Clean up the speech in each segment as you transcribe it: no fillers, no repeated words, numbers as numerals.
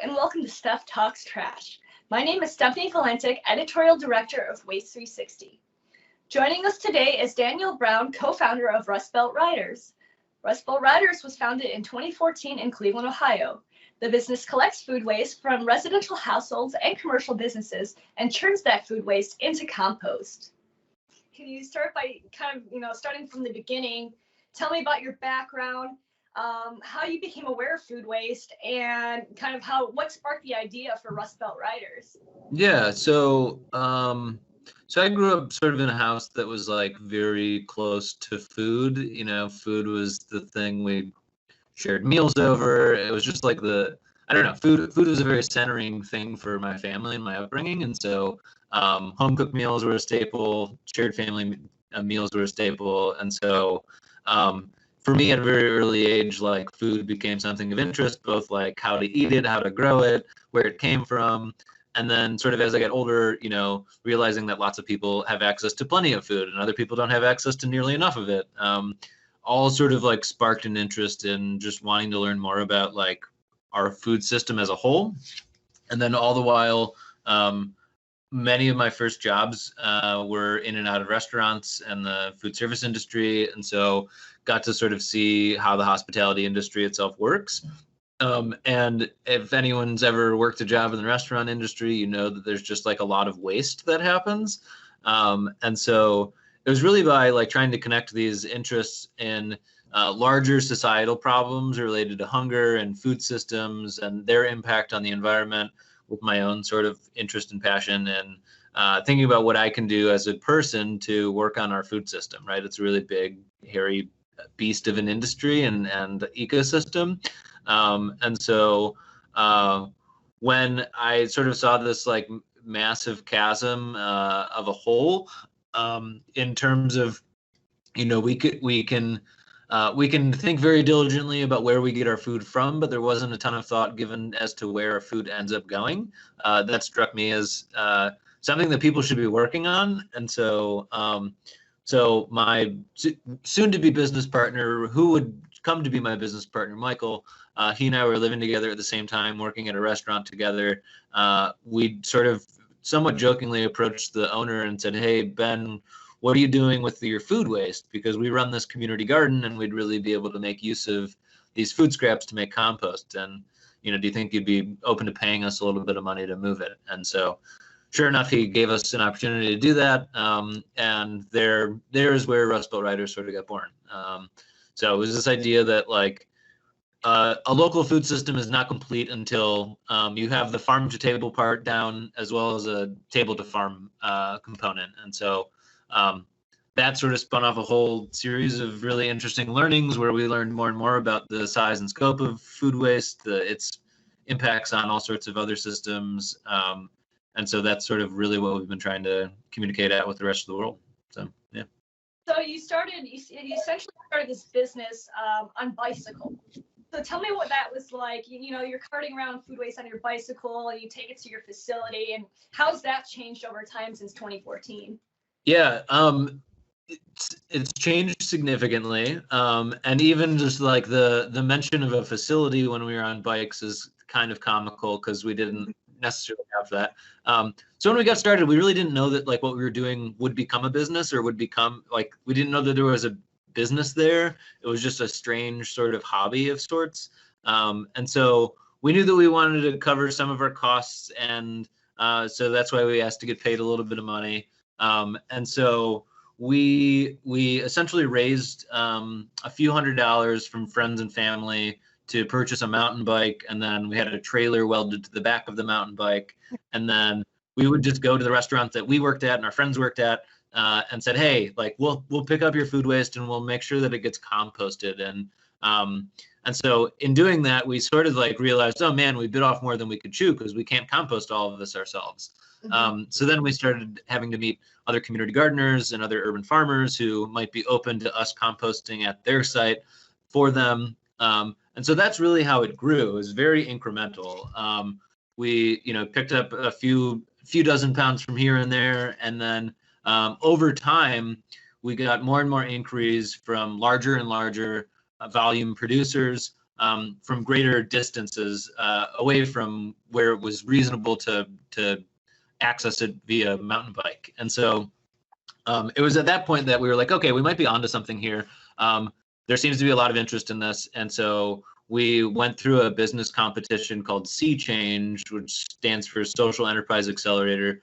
and welcome to Stef Talks Trash. My name is Stefanie Valentic, Editorial Director of Waste 360. Joining us today is Daniel Brown, co-founder of Rust Belt Riders. Rust Belt Riders was founded in 2014 in Cleveland, Ohio. The business collects food waste from residential households and commercial businesses and turns that food waste into compost. Can you start by starting from the beginning? Tell me about your background, how you became aware of food waste, and what sparked the idea for Rust Belt Riders. Yeah, so I grew up sort of in a house that was like very close to food. You know, food was the thing we shared meals over. It was just like food was a very centering thing for my family and my upbringing. And so home cooked meals were a staple, shared family meals were a staple. And so for me at a very early age, like food became something of interest, both like how to eat it, how to grow it, where it came from. And then sort of as I got older, you know, realizing that lots of people have access to plenty of food and other people don't have access to nearly enough of it. All sort of like sparked an interest in just wanting to learn more about like our food system as a whole. And then all the while, many of my first jobs were in and out of restaurants and the food service industry. And so got to sort of see how the hospitality industry itself works. And if anyone's ever worked a job in the restaurant industry, you know that there's just like a lot of waste that happens. And so it was really by like trying to connect these interests in larger societal problems related to hunger and food systems and their impact on the environment with my own sort of interest and passion and thinking about what I can do as a person to work on our food system, right? It's a really big, hairy beast of an industry and ecosystem. And so when I sort of saw this like massive chasm of a hole, in terms of, you know, we can think very diligently about where we get our food from, but there wasn't a ton of thought given as to where our food ends up going. That struck me as something that people should be working on. And so so my soon-to-be business partner, who would come to be my business partner, Michael, he and I were living together at the same time, working at a restaurant together. We sort of somewhat jokingly approached the owner and said, "Hey, Ben, what are you doing with your food waste? Because we run this community garden and we'd really be able to make use of these food scraps to make compost. And, you know, do you think you'd be open to paying us a little bit of money to move it?" And so sure enough, he gave us an opportunity to do that. And there is where Rust Belt Riders sort of got born. So it was this idea that like a local food system is not complete until you have the farm to table part down as well as a table to farm component. And so that sort of spun off a whole series of really interesting learnings where we learned more and more about the size and scope of food waste, its impacts on all sorts of other systems. And so that's sort of really what we've been trying to communicate out with the rest of the world. So, yeah. So you essentially started this business on bicycle. So tell me what that was like. You know, you're carting around food waste on your bicycle and you take it to your facility, and how's that changed over time since 2014? Yeah, it's changed significantly. And even just like the mention of a facility when we were on bikes is kind of comical because we didn't necessarily have that. So when we got started, we really didn't know that like what we were doing would become a business or would become like, we didn't know that there was a business there. It was just a strange sort of hobby of sorts. And so we knew that we wanted to cover some of our costs. And so that's why we asked to get paid a little bit of money. And so we essentially raised a few $100s from friends and family to purchase a mountain bike, and then we had a trailer welded to the back of the mountain bike, and then we would just go to the restaurants that we worked at and our friends worked at and said, "Hey, like we'll pick up your food waste and we'll make sure that it gets composted." And so in doing that, we sort of like realized, oh man, we bit off more than we could chew because we can't compost all of this ourselves. Mm-hmm. So then we started having to meet other community gardeners and other urban farmers who might be open to us composting at their site for them. And so that's really how it grew. It was very incremental. We, you know, picked up a few dozen pounds from here and there, and then over time, we got more and more inquiries from larger and larger volume producers from greater distances away from where it was reasonable to access it via mountain bike. And so it was at that point that we were like, okay, we might be onto something here. There seems to be a lot of interest in this. And so we went through a business competition called Sea Change, which stands for Social Enterprise Accelerator.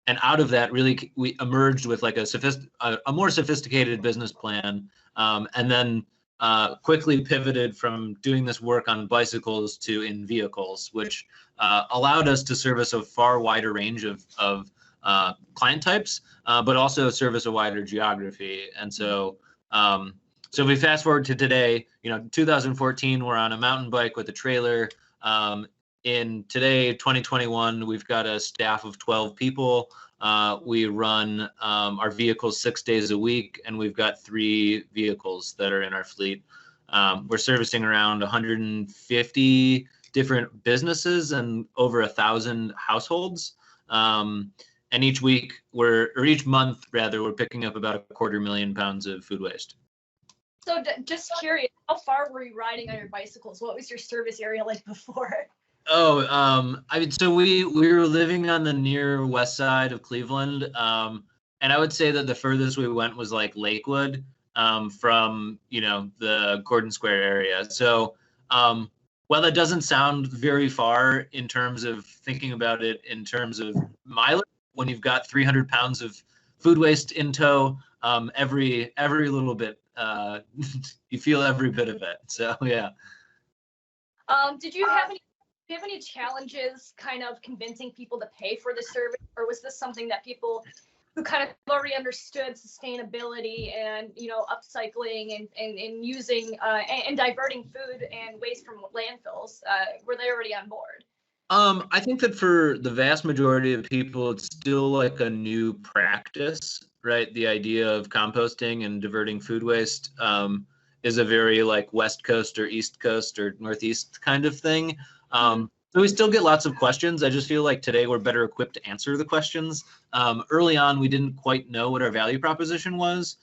And out of that, really, we emerged with like a more sophisticated business plan, and then quickly pivoted from doing this work on bicycles to in vehicles, which allowed us to service a far wider range of client types, but also service a wider geography. And so, so we fast forward to today, 2014, we're on a mountain bike with a trailer. In today, 2021, we've got a staff of 12 people. We run our vehicles 6 days a week, and we've got 3 vehicles that are in our fleet. We're servicing around 150 different businesses and over 1,000 households. And each month, we're picking up about 250,000 pounds of food waste. So just curious, how far were you riding on your bicycles? What was your service area like before? Oh, I mean, so we were living on the near west side of Cleveland, and I would say that the furthest we went was like Lakewood, from the Gordon Square area. So, while that doesn't sound very far in terms of thinking about it in terms of mileage, when you've got 300 pounds of food waste in tow, every little bit, you feel every bit of it. So yeah. Did you have any challenges kind of convincing people to pay for the service, or was this something that people who kind of already understood sustainability and upcycling and using and diverting food and waste from landfills, were they already on board? I think that for the vast majority of people, it's still like a new practice, right? The idea of composting and diverting food waste is a very like West Coast or East Coast or Northeast kind of thing. So we still get lots of questions. I just feel like today we're better equipped to answer the questions. Early on, we didn't quite know what our value proposition was.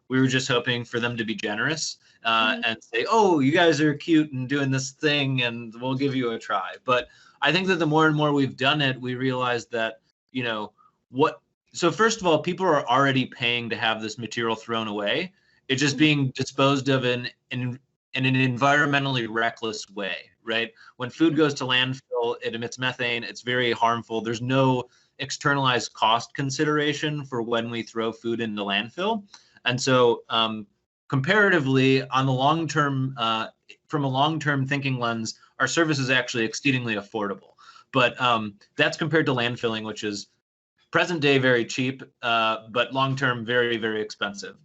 We were just hoping for them to be generous and say, oh, you guys are cute and doing this thing and we'll give you a try. But I think that the more and more we've done it, we realize that, so first of all, people are already paying to have this material thrown away. It's just being disposed of in an environmentally reckless way, right? When food goes to landfill, it emits methane. It's very harmful. There's no externalized cost consideration for when we throw food into landfill. And so comparatively, on the long term, from a long-term thinking lens, our service is actually exceedingly affordable. But that's compared to landfilling, which is present day very cheap, but long-term very, very expensive.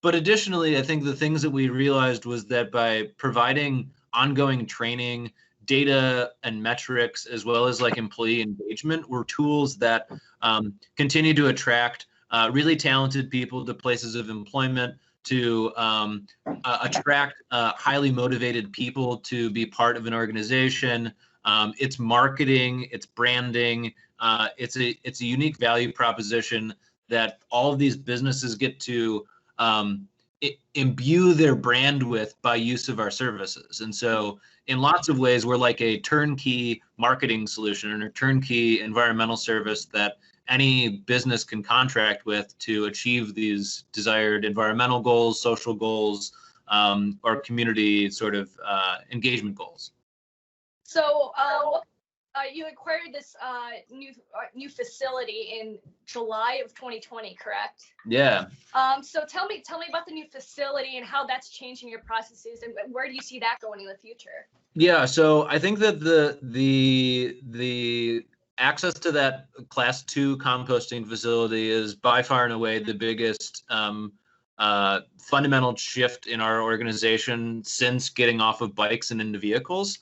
But additionally, I think the things that we realized was that by providing ongoing training, data and metrics, as well as like employee engagement, were tools that continue to attract really talented people to places of employment, to attract highly motivated people to be part of an organization. It's marketing, it's branding, it's a unique value proposition that all of these businesses get to imbue their brand with by use of our services. And so in lots of ways, we're like a turnkey marketing solution and a turnkey environmental service that any business can contract with to achieve these desired environmental goals, social goals, or community sort of engagement goals. So you acquired this new facility in July of 2020, correct? Yeah. So tell me about the new facility and how that's changing your processes, and where do you see that going in the future? Yeah, so I think that the access to that Class 2 composting facility is by far and away the biggest fundamental shift in our organization since getting off of bikes and into vehicles.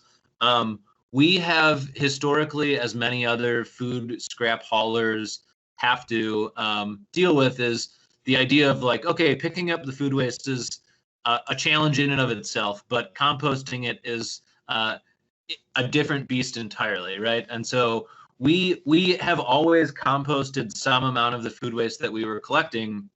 We have historically, as many other food scrap haulers have to deal with, is the idea of like, okay, picking up the food waste is a challenge in and of itself, but composting it is a different beast entirely, right? And so we have always composted some amount of the food waste that we were collecting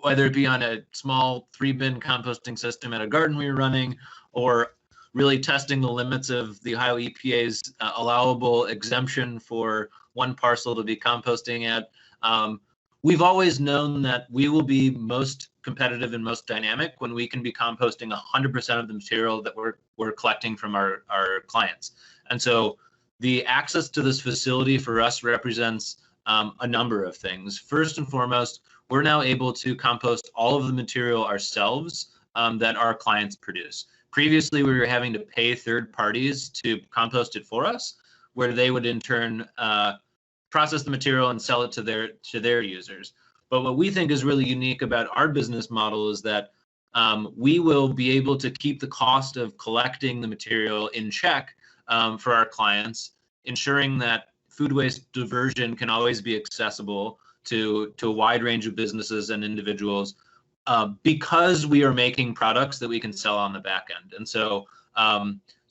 whether it be on a small 3-bin composting system at a garden we were running, or really testing the limits of the Ohio EPA's allowable exemption for one parcel to be composting at. We've always known that we will be most competitive and most dynamic when we can be composting 100% of the material that we're collecting from our clients. And so the access to this facility for us represents a number of things. First and foremost, we're now able to compost all of the material ourselves that our clients produce. Previously, we were having to pay third parties to compost it for us, where they would in turn process the material and sell it to their users. But what we think is really unique about our business model is that we will be able to keep the cost of collecting the material in check for our clients, ensuring that food waste diversion can always be accessible to a wide range of businesses and individuals, because we are making products that we can sell on the back end. And so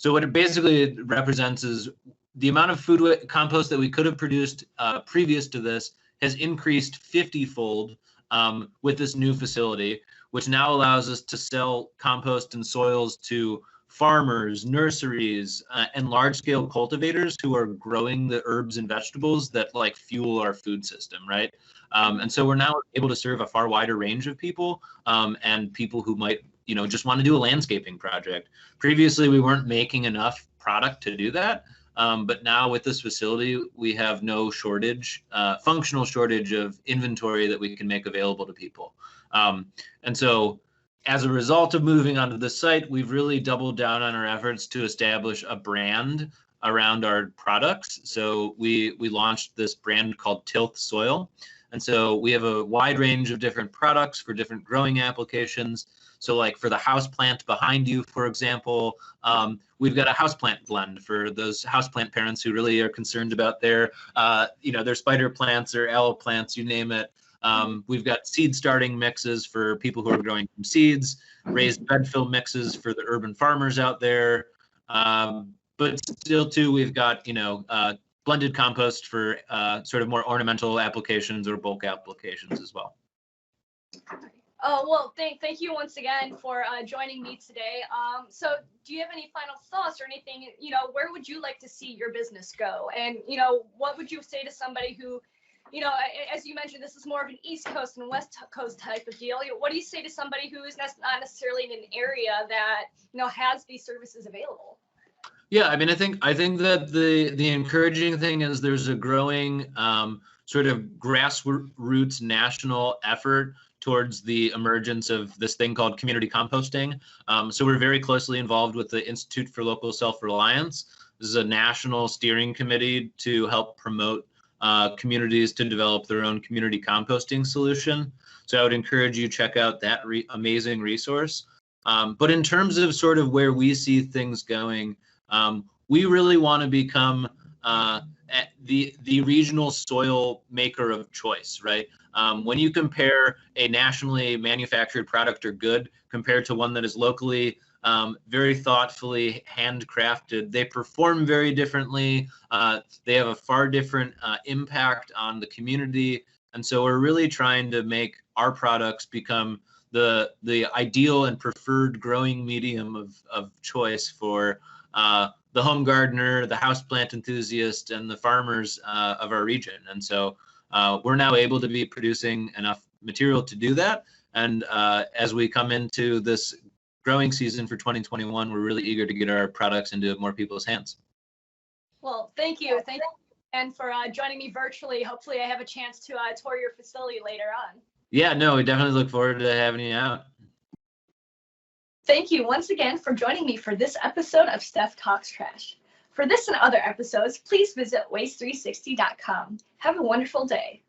what it basically represents is the amount of food compost that we could have produced previous to this has increased 50-fold with this new facility, which now allows us to sell compost and soils to farmers, nurseries, and large-scale cultivators who are growing the herbs and vegetables that like fuel our food system, right? And so we're now able to serve a far wider range of people, and people who might, just want to do a landscaping project. Previously, we weren't making enough product to do that. But now with this facility, we have no shortage, functional shortage of inventory that we can make available to people. And so as a result of moving onto this site, we've really doubled down on our efforts to establish a brand around our products. So we launched this brand called Tilth Soil. And so we have a wide range of different products for different growing applications. So like for the houseplant behind you, for example, we've got a houseplant blend for those houseplant parents who really are concerned about their spider plants or aloe plants, you name it. We've got seed starting mixes for people who are growing from seeds, raised bed fill mixes for the urban farmers out there. But still too, we've got, blended compost for sort of more ornamental applications or bulk applications as well. Oh, well, thank you once again for joining me today. So do you have any final thoughts or anything, where would you like to see your business go? And, what would you say to somebody who, as you mentioned, this is more of an East Coast and West Coast type of deal. What do you say to somebody who is not necessarily in an area that, has these services available? Yeah, I mean, I think that the encouraging thing is there's a growing sort of grassroots national effort towards the emergence of this thing called community composting. So we're very closely involved with the Institute for Local Self-Reliance. This is a national steering committee to help promote communities to develop their own community composting solution. So I would encourage you to check out that amazing resource. But in terms of sort of where we see things going, we really want to become the regional soil maker of choice, right? When you compare a nationally manufactured product or good compared to one that is locally very thoughtfully handcrafted, they perform very differently. They have a far different impact on the community. And so we're really trying to make our products become the ideal and preferred growing medium of choice for the home gardener, the houseplant enthusiast, and the farmers of our region. And so we're now able to be producing enough material to do that. And as we come into this growing season for 2021, we're really eager to get our products into more people's hands. Well, thank you. Thank you. And for joining me virtually. Hopefully I have a chance to tour your facility later on. Yeah, no, we definitely look forward to having you out. Thank you once again for joining me for this episode of Stef Talks Trash. For this and other episodes, please visit waste360.com. Have a wonderful day.